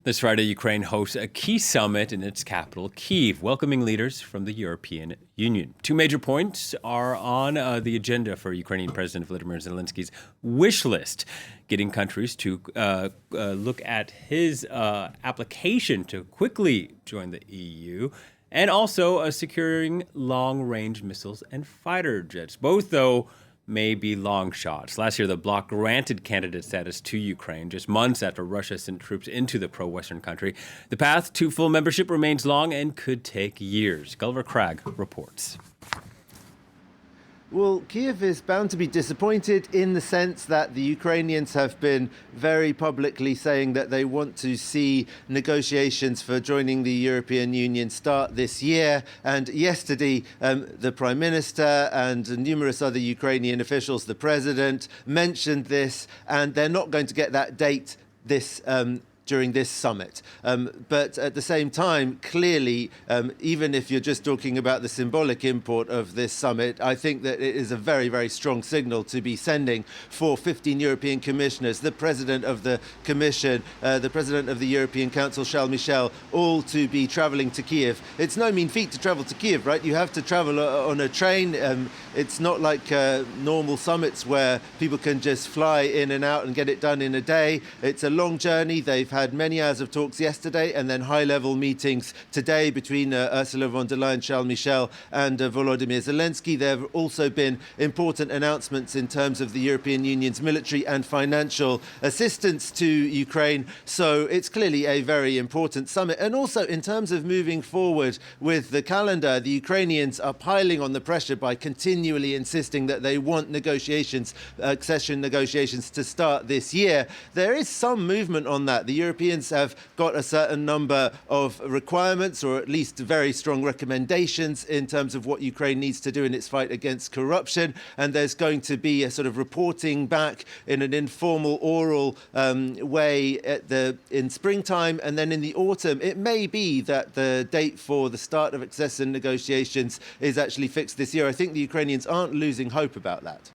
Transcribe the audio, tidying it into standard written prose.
This Friday, Ukraine hosts a key summit in its capital, Kyiv, welcoming leaders from the European Union. Two major points are on the agenda for Ukrainian President Volodymyr Zelensky's wish list, getting countries to look at his application to quickly join the EU, and also securing long-range missiles and fighter jets, both, though, may be long shots. Last year, the bloc granted candidate status to Ukraine just months after Russia sent troops into the pro-Western country. The path to full membership remains long and could take years. Gulliver Cragg reports. Well, Kyiv is bound to be disappointed in the sense that the Ukrainians have been very publicly saying that they want to see negotiations for joining the European Union start this year. And yesterday, the Prime Minister and numerous other Ukrainian officials, the President, mentioned this, and they're not going to get that date during this summit. But at the same time, clearly, even if you're just talking about the symbolic import of this summit, I think that it is a very, very strong signal to be sending for 15 European commissioners, the President of the Commission, the President of the European Council, Michel, all to be traveling to Kyiv. It's no mean feat to travel to Kyiv, right? You have to travel on a train. It's not like normal summits where people can just fly in and out and get it done in a day. It's a long journey. They've had many hours of talks yesterday and then high-level meetings today between Ursula von der Leyen, Michel, and Volodymyr Zelensky. There have also been important announcements in terms of the European Union's military and financial assistance to Ukraine. So it's clearly a very important summit. And also in terms of moving forward with the calendar, the Ukrainians are piling on the pressure by continually insisting that they want negotiations, accession negotiations, to start this year. There is some movement on that. The Europeans have got a certain number of requirements, or at least very strong recommendations in terms of what Ukraine needs to do in its fight against corruption. And there's going to be a sort of reporting back in an informal, oral way in springtime. And then in the autumn, it may be that the date for the start of accession negotiations is actually fixed this year. I think the Ukrainians aren't losing hope about that.